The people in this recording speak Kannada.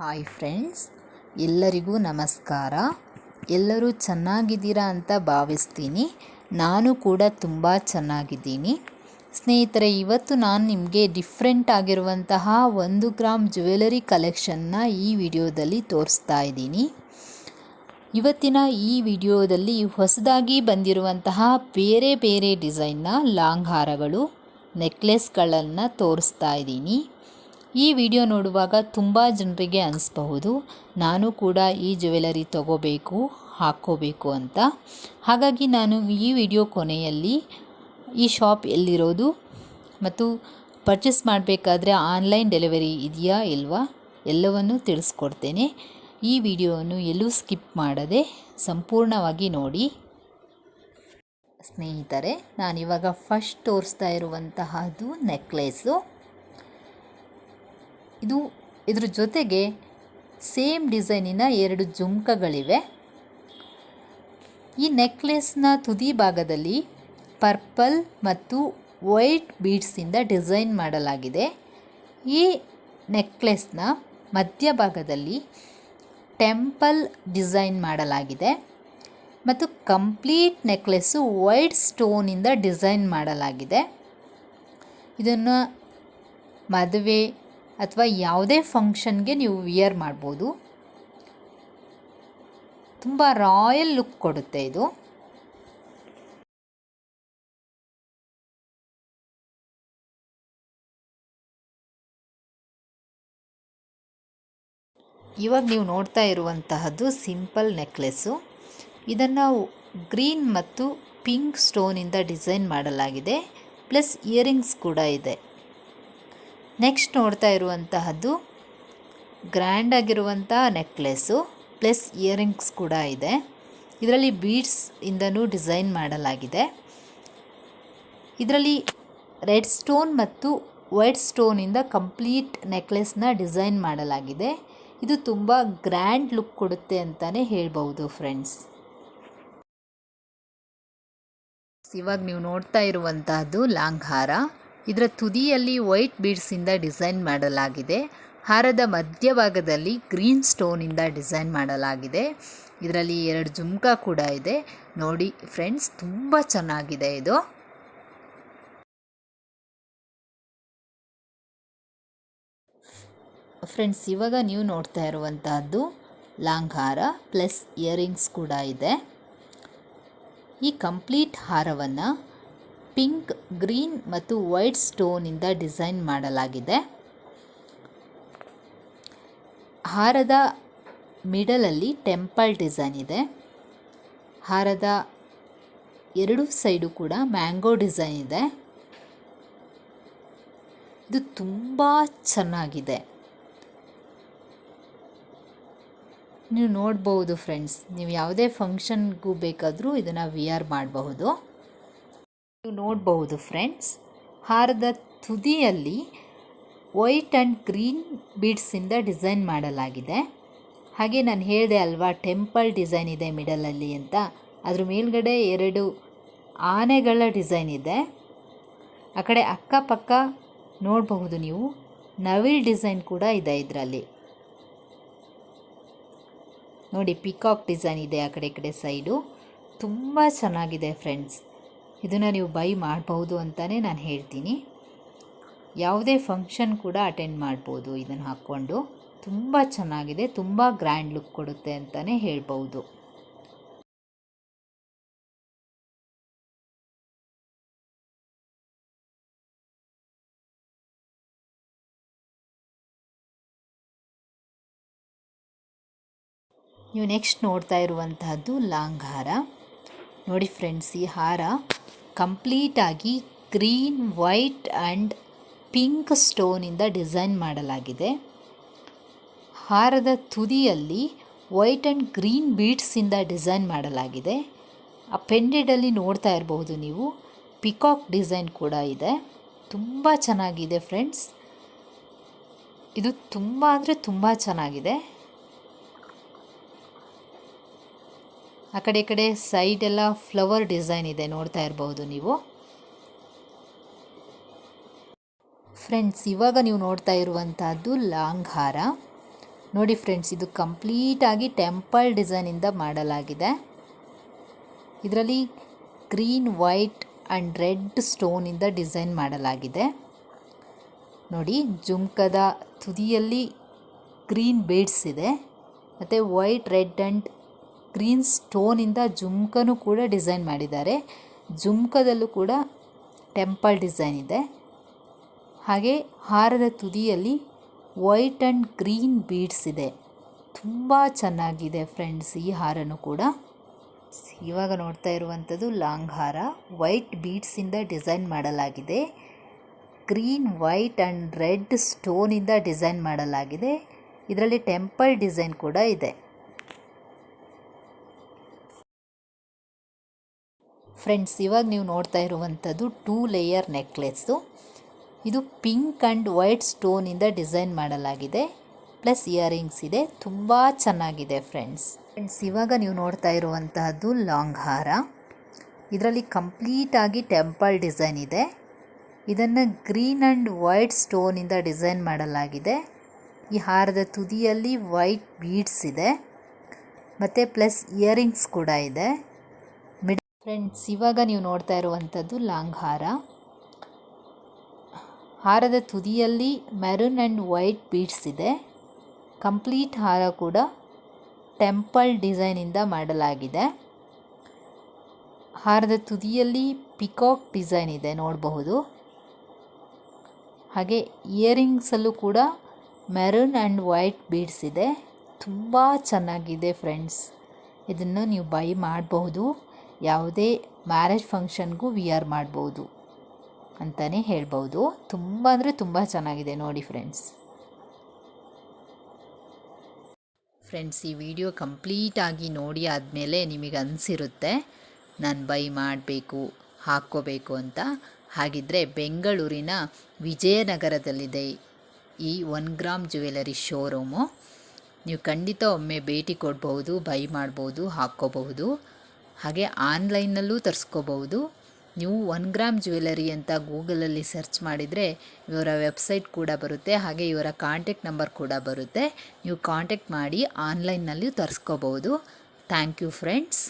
ಹಾಯ್ ಫ್ರೆಂಡ್ಸ್, ಎಲ್ಲರಿಗೂ ನಮಸ್ಕಾರ. ಎಲ್ಲರೂ ಚೆನ್ನಾಗಿದ್ದೀರಾ ಅಂತ ಭಾವಿಸ್ತೀನಿ. ನಾನು ಕೂಡ ತುಂಬ ಚೆನ್ನಾಗಿದ್ದೀನಿ. ಸ್ನೇಹಿತರೆ, ಇವತ್ತು ನಾನು ನಿಮಗೆ ಡಿಫ್ರೆಂಟ್ ಆಗಿರುವಂತಹ 1 ಗ್ರಾಮ್ ಜ್ಯುವೆಲರಿ ಕಲೆಕ್ಷನ್ನ ಈ ವಿಡಿಯೋದಲ್ಲಿ ತೋರಿಸ್ತಾ ಇದ್ದೀನಿ. ಇವತ್ತಿನ ಈ ವಿಡಿಯೋದಲ್ಲಿ ಹೊಸದಾಗಿ ಬಂದಿರುವಂತಹ ಬೇರೆ ಬೇರೆ ಡಿಸೈನ್ನ ಲಾಂಗ್ ಹಾರಗಳು, ನೆಕ್ಲೆಸ್ಗಳನ್ನು ತೋರಿಸ್ತಾ ಇದ್ದೀನಿ. ಈ ವಿಡಿಯೋ ನೋಡುವಾಗ ತುಂಬ ಜನರಿಗೆ ಅನಿಸ್ಬಹುದು, ನಾನು ಕೂಡ ಈ ಜ್ಯುವೆಲರಿ ತಗೋಬೇಕು, ಹಾಕ್ಕೋಬೇಕು ಅಂತ. ಹಾಗಾಗಿ ನಾನು ಈ ವಿಡಿಯೋ ಕೊನೆಯಲ್ಲಿ ಈ ಶಾಪ್ ಎಲ್ಲಿರೋದು ಮತ್ತು ಪರ್ಚೇಸ್ ಮಾಡಬೇಕಾದ್ರೆ ಆನ್ಲೈನ್ ಡೆಲಿವರಿ ಇದೆಯಾ ಇಲ್ವಾ ಎಲ್ಲವನ್ನು ತಿಳಿಸ್ಕೊಡ್ತೇನೆ. ಈ ವಿಡಿಯೋವನ್ನು ಎಲ್ಲೂ ಸ್ಕಿಪ್ ಮಾಡದೆ ಸಂಪೂರ್ಣವಾಗಿ ನೋಡಿ. ಸ್ನೇಹಿತರೆ, ನಾನಿವಾಗ ಫಸ್ಟ್ ತೋರಿಸ್ತಾ ಇರುವಂತಹದ್ದು ನೆಕ್ಲೆಸ್ಸು. ಇದ್ರ ಜೊತೆಗೆ ಸೇಮ್ ಡಿಸೈನಿನ 2 ಜುಮ್ಕಗಳಿವೆ. ಈ ನೆಕ್ಲೆಸ್ನ ತುದಿ ಭಾಗದಲ್ಲಿ ಪರ್ಪಲ್ ಮತ್ತು ವೈಟ್ ಬೀಡ್ಸಿಂದ ಡಿಸೈನ್ ಮಾಡಲಾಗಿದೆ. ಈ ನೆಕ್ಲೆಸ್ನ ಮಧ್ಯಭಾಗದಲ್ಲಿ ಟೆಂಪಲ್ ಡಿಸೈನ್ ಮಾಡಲಾಗಿದೆ ಮತ್ತು ಕಂಪ್ಲೀಟ್ ನೆಕ್ಲೆಸ್ಸು ವೈಟ್ ಸ್ಟೋನಿಂದ ಡಿಸೈನ್ ಮಾಡಲಾಗಿದೆ. ಇದನ್ನು ಮದುವೆ ಅಥವಾ ಯಾವುದೇ ಫಂಕ್ಷನ್ಗೆ ನೀವು ವಿಯರ್ ಮಾಡ್ಬೋದು. ತುಂಬ ರಾಯಲ್ ಲುಕ್ ಕೊಡುತ್ತೆ ಇದು. ಇವಾಗ ನೀವು ನೋಡ್ತಾ ಇರುವಂತಹದ್ದು ಸಿಂಪಲ್ ನೆಕ್ಲೆಸ್ಸು. ಇದನ್ನು ಗ್ರೀನ್ ಮತ್ತು ಪಿಂಕ್ ಸ್ಟೋನಿಂದ ಡಿಸೈನ್ ಮಾಡಲಾಗಿದೆ, ಪ್ಲಸ್ ಇಯರಿಂಗ್ಸ್ ಕೂಡ ಇದೆ. ನೆಕ್ಸ್ಟ್ ನೋಡ್ತಾ ಇರುವಂತಹದ್ದು ಗ್ರ್ಯಾಂಡ್ ಆಗಿರುವಂತಹ ನೆಕ್ಲೆಸ್ಸು, ಪ್ಲಸ್ ಇಯರಿಂಗ್ಸ್ ಕೂಡ ಇದೆ. ಇದರಲ್ಲಿ ಬೀಡ್ಸ್ ಇಂದನೂ ಡಿಸೈನ್ ಮಾಡಲಾಗಿದೆ. ಇದರಲ್ಲಿ ರೆಡ್ ಸ್ಟೋನ್ ಮತ್ತು ವೈಟ್ ಸ್ಟೋನಿಂದ ಕಂಪ್ಲೀಟ್ ನೆಕ್ಲೆಸ್ನ ಡಿಸೈನ್ ಮಾಡಲಾಗಿದೆ. ಇದು ತುಂಬ ಗ್ರ್ಯಾಂಡ್ ಲುಕ್ ಕೊಡುತ್ತೆ ಅಂತಲೇ ಹೇಳ್ಬೋದು ಫ್ರೆಂಡ್ಸ್. ಇವಾಗ ನೀವು ನೋಡ್ತಾ ಇರುವಂತಹದ್ದು ಲಾಂಗ್ ಹಾರ. ಇದರ ತುದಿಯಲ್ಲಿ ವೈಟ್ ಬೀಡ್ಸಿಂದ ಡಿಸೈನ್ ಮಾಡಲಾಗಿದೆ. ಹಾರದ ಮಧ್ಯಭಾಗದಲ್ಲಿ ಗ್ರೀನ್ ಸ್ಟೋನಿಂದ ಡಿಸೈನ್ ಮಾಡಲಾಗಿದೆ. ಇದರಲ್ಲಿ 2 ಜುಮ್ಕ ಕೂಡ ಇದೆ. ನೋಡಿ ಫ್ರೆಂಡ್ಸ್, ತುಂಬ ಚೆನ್ನಾಗಿದೆ ಇದು. ಫ್ರೆಂಡ್ಸ್, ಇವಾಗ ನೀವು ನೋಡ್ತಾ ಇರುವಂತಹದ್ದು ಲಾಂಗ್ ಹಾರ ಪ್ಲಸ್ ಇಯರಿಂಗ್ಸ್ ಕೂಡ ಇದೆ. ಈ ಕಂಪ್ಲೀಟ್ ಹಾರವನ್ನು ಪಿಂಕ್, ಗ್ರೀನ್ ಮತ್ತು ವೈಟ್ ಸ್ಟೋನಿಂದ ಡಿಸೈನ್ ಮಾಡಲಾಗಿದೆ. ಹಾರದ ಮಿಡಲಲ್ಲಿ ಟೆಂಪಲ್ ಡಿಸೈನ್ ಇದೆ. ಹಾರದ 2 ಸೈಡು ಕೂಡ ಮ್ಯಾಂಗೋ ಡಿಸೈನ್ ಇದೆ. ಇದು ತುಂಬ ಚೆನ್ನಾಗಿದೆ. ನೀವು ನೋಡ್ಬೋದು ಫ್ರೆಂಡ್ಸ್, ನೀವು ಯಾವುದೇ ಫಂಕ್ಷನ್ಗೂ ಬೇಕಾದರೂ ಇದನ್ನು ವಿಯರ್ ಮಾಡಬಹುದು. ನೀವು ನೋಡಬಹುದು ಫ್ರೆಂಡ್ಸ್, ಹಾರದ ತುದಿಯಲ್ಲಿ ವೈಟ್ ಆ್ಯಂಡ್ ಗ್ರೀನ್ ಬೀಡ್ಸಿಂದ ಡಿಸೈನ್ ಮಾಡಲಾಗಿದೆ. ಹಾಗೆ ನಾನು ಹೇಳಿದೆ ಅಲ್ವಾ, ಟೆಂಪಲ್ ಡಿಸೈನ್ ಇದೆ ಮಿಡಲಲ್ಲಿ ಅಂತ. ಅದ್ರ ಮೇಲ್ಗಡೆ 2 ಆನೆಗಳ ಡಿಸೈನ್ ಇದೆ. ಆ ಕಡೆ ಅಕ್ಕಪಕ್ಕ ನೋಡಬಹುದು ನೀವು, ನವಿಲ್ ಡಿಸೈನ್ ಕೂಡ ಇದೆ ಇದರಲ್ಲಿ. ನೋಡಿ, ಪಿಕಾಕ್ ಡಿಸೈನ್ ಇದೆ ಆ ಕಡೆ ಸೈಡು. ತುಂಬ ಚೆನ್ನಾಗಿದೆ ಫ್ರೆಂಡ್ಸ್. ಇದನ್ನು ನೀವು ಬೈ ಮಾಡಬಹುದು ಅಂತಲೇ ನಾನು ಹೇಳ್ತೀನಿ. ಯಾವುದೇ ಫಂಕ್ಷನ್ ಕೂಡ ಅಟೆಂಡ್ ಮಾಡ್ಬೋದು ಇದನ್ನು ಹಾಕ್ಕೊಂಡು. ತುಂಬ ಚೆನ್ನಾಗಿದೆ, ತುಂಬ ಗ್ರ್ಯಾಂಡ್ ಲುಕ್ ಕೊಡುತ್ತೆ ಅಂತಲೇ ಹೇಳ್ಬೋದು. ನೀವು ನೆಕ್ಸ್ಟ್ ನೋಡ್ತಾ ಇರುವಂತಹದ್ದು ಲಾಂಗ್ ಹಾರ. ನೋಡಿ ಫ್ರೆಂಡ್ಸ್, ಈ ಹಾರ ಕಂಪ್ಲೀಟಾಗಿ ಗ್ರೀನ್, ವೈಟ್ ಆ್ಯಂಡ್ ಪಿಂಕ್ ಸ್ಟೋನಿಂದ ಡಿಸೈನ್ ಮಾಡಲಾಗಿದೆ. ಹಾರದ ತುದಿಯಲ್ಲಿ ವೈಟ್ ಆ್ಯಂಡ್ ಗ್ರೀನ್ ಬೀಡ್ಸಿಂದ ಡಿಸೈನ್ ಮಾಡಲಾಗಿದೆ. ಆ ಪೆಂಡೆಡಲ್ಲಿ ನೋಡ್ತಾ ಇರಬಹುದು ನೀವು, ಪಿಕಾಕ್ ಡಿಸೈನ್ ಕೂಡ ಇದೆ. ತುಂಬ ಚೆನ್ನಾಗಿದೆ ಫ್ರೆಂಡ್ಸ್. ಇದು ತುಂಬ ಅಂದರೆ ತುಂಬ ಚೆನ್ನಾಗಿದೆ. ಆ ಕಡೆ ಸೈಡೆಲ್ಲ ಫ್ಲವರ್ ಡಿಸೈನ್ ಇದೆ, ನೋಡ್ತಾ ಇರಬಹುದು ನೀವು. ಫ್ರೆಂಡ್ಸ್, ಇವಾಗ ನೀವು ನೋಡ್ತಾ ಇರುವಂತಹದ್ದು ಲಾಂಗ್ ಹಾರ. ನೋಡಿ ಫ್ರೆಂಡ್ಸ್, ಇದು ಕಂಪ್ಲೀಟಾಗಿ ಟೆಂಪಲ್ ಡಿಸೈನಿಂದ ಮಾಡಲಾಗಿದೆ. ಇದರಲ್ಲಿ ಗ್ರೀನ್, ವೈಟ್ ಆ್ಯಂಡ್ ರೆಡ್ ಸ್ಟೋನಿಂದ ಡಿಸೈನ್ ಮಾಡಲಾಗಿದೆ. ನೋಡಿ, ಜುಮ್ಕದ ತುದಿಯಲ್ಲಿ ಗ್ರೀನ್ ಬೀಡ್ಸ್ ಇದೆ ಮತ್ತು ವೈಟ್, ರೆಡ್ ಆ್ಯಂಡ್ ಗ್ರೀನ್ ಸ್ಟೋನಿಂದ ಜುಮ್ಕನೂ ಕೂಡ ಡಿಸೈನ್ ಮಾಡಿದ್ದಾರೆ. ಜುಮ್ಕದಲ್ಲೂ ಕೂಡ ಟೆಂಪಲ್ ಡಿಸೈನ್ ಇದೆ. ಹಾಗೆ ಹಾರದ ತುದಿಯಲ್ಲಿ ವೈಟ್ ಆ್ಯಂಡ್ ಗ್ರೀನ್ ಬೀಡ್ಸ್ ಇದೆ. ತುಂಬ ಚೆನ್ನಾಗಿದೆ ಫ್ರೆಂಡ್ಸ್ ಈ ಹಾರನೂ ಕೂಡ. ಇವಾಗ ನೋಡ್ತಾ ಇರುವಂಥದ್ದು ಲಾಂಗ್ ಹಾರ. ವೈಟ್ ಬೀಡ್ಸಿಂದ ಡಿಸೈನ್ ಮಾಡಲಾಗಿದೆ. ಗ್ರೀನ್, ವೈಟ್ ಆ್ಯಂಡ್ ರೆಡ್ ಸ್ಟೋನಿಂದ ಡಿಸೈನ್ ಮಾಡಲಾಗಿದೆ. ಇದರಲ್ಲಿ ಟೆಂಪಲ್ ಡಿಸೈನ್ ಕೂಡ ಇದೆ. ಫ್ರೆಂಡ್ಸ್, ಇವಾಗ ನೀವು ನೋಡ್ತಾ ಇರುವಂಥದ್ದು 2 ಲೇಯರ್ ನೆಕ್ಲೆಸ್ಸು. ಇದು ಪಿಂಕ್ ಆ್ಯಂಡ್ ವೈಟ್ ಸ್ಟೋನಿಂದ ಡಿಸೈನ್ ಮಾಡಲಾಗಿದೆ. ಪ್ಲಸ್ ಇಯರಿಂಗ್ಸ್ ಇದೆ. ತುಂಬ ಚೆನ್ನಾಗಿದೆ ಫ್ರೆಂಡ್ಸ್. ಇವಾಗ ನೀವು ನೋಡ್ತಾ ಇರುವಂತಹದ್ದು ಲಾಂಗ್ ಹಾರ. ಇದರಲ್ಲಿ ಕಂಪ್ಲೀಟಾಗಿ ಟೆಂಪಲ್ ಡಿಸೈನ್ ಇದೆ. ಇದನ್ನು ಗ್ರೀನ್ ಆ್ಯಂಡ್ ವೈಟ್ ಸ್ಟೋನಿಂದ ಡಿಸೈನ್ ಮಾಡಲಾಗಿದೆ. ಈ ಹಾರದ ತುದಿಯಲ್ಲಿ ವೈಟ್ ಬೀಡ್ಸ್ ಇದೆ ಮತ್ತು ಪ್ಲಸ್ ಇಯರಿಂಗ್ಸ್ ಕೂಡ ಇದೆ. ಫ್ರೆಂಡ್ಸ್, ಇವಾಗ ನೀವು ನೋಡ್ತಾ ಇರುವಂಥದ್ದು ಲಾಂಗ್ ಹಾರ. ಹಾರದ ತುದಿಯಲ್ಲಿ ಮೆರೂನ್ ಆ್ಯಂಡ್ ವೈಟ್ ಬೀಡ್ಸ್ ಇದೆ. ಕಂಪ್ಲೀಟ್ ಹಾರ ಕೂಡ ಟೆಂಪಲ್ ಡಿಸೈನಿಂದ ಮಾಡಲಾಗಿದೆ. ಹಾರದ ತುದಿಯಲ್ಲಿ ಪಿಕಾಕ್ ಡಿಸೈನ್ ಇದೆ, ನೋಡಬಹುದು. ಹಾಗೆ ಇಯರಿಂಗ್ಸಲ್ಲೂ ಕೂಡ ಮೆರೂನ್ ಆ್ಯಂಡ್ ವೈಟ್ ಬೀಡ್ಸ್ ಇದೆ. ತುಂಬ ಚೆನ್ನಾಗಿದೆ ಫ್ರೆಂಡ್ಸ್. ಇದನ್ನು ನೀವು ಬೈ ಮಾಡಬಹುದು. ಯಾವುದೇ ಮ್ಯಾರೇಜ್ ಫಂಕ್ಷನ್ಗೂ ವಿಯರ್ ಮಾಡ್ಬೋದು ಅಂತಲೇ ಹೇಳ್ಬೋದು. ತುಂಬ ಅಂದರೆ ತುಂಬ ಚೆನ್ನಾಗಿದೆ ನೋಡಿ ಫ್ರೆಂಡ್ಸ್. ಈ ವಿಡಿಯೋ ಕಂಪ್ಲೀಟಾಗಿ ನೋಡಿ ಆದಮೇಲೆ ನಿಮಗೆ ಅನಿಸಿರುತ್ತೆ ನಾನು ಬೈ ಮಾಡಬೇಕು, ಹಾಕ್ಕೋಬೇಕು ಅಂತ. ಹಾಗಿದ್ದರೆ ಬೆಂಗಳೂರಿನ ವಿಜಯನಗರದಲ್ಲಿದೆ ಈ 1 ಗ್ರಾಮ್ ಜ್ಯುವೆಲರಿ ಶೋರೂಮು. ನೀವು ಖಂಡಿತ ಒಮ್ಮೆ ಭೇಟಿ ಕೊಡ್ಬೋದು, ಬೈ ಮಾಡ್ಬೋದು, ಹಾಕ್ಕೋಬಹುದು. ಹಾಗೆ ಆನ್ಲೈನಲ್ಲೂ ತರಿಸ್ಕೋಬಹುದು. ನೀವು 1 ಗ್ರಾಮ್ ಜ್ಯುವೆಲರಿ ಅಂತ ಗೂಗಲಲ್ಲಿ ಸರ್ಚ್ ಮಾಡಿದರೆ ಇವರ ವೆಬ್ಸೈಟ್ ಕೂಡ ಬರುತ್ತೆ. ಹಾಗೆ ಇವರ ಕಾಂಟ್ಯಾಕ್ಟ್ ನಂಬರ್ ಕೂಡ ಬರುತ್ತೆ. ನೀವು ಕಾಂಟ್ಯಾಕ್ಟ್ ಮಾಡಿ ಆನ್ಲೈನ್ನಲ್ಲಿ ತರಿಸ್ಕೋಬಹುದು. Thank you friends.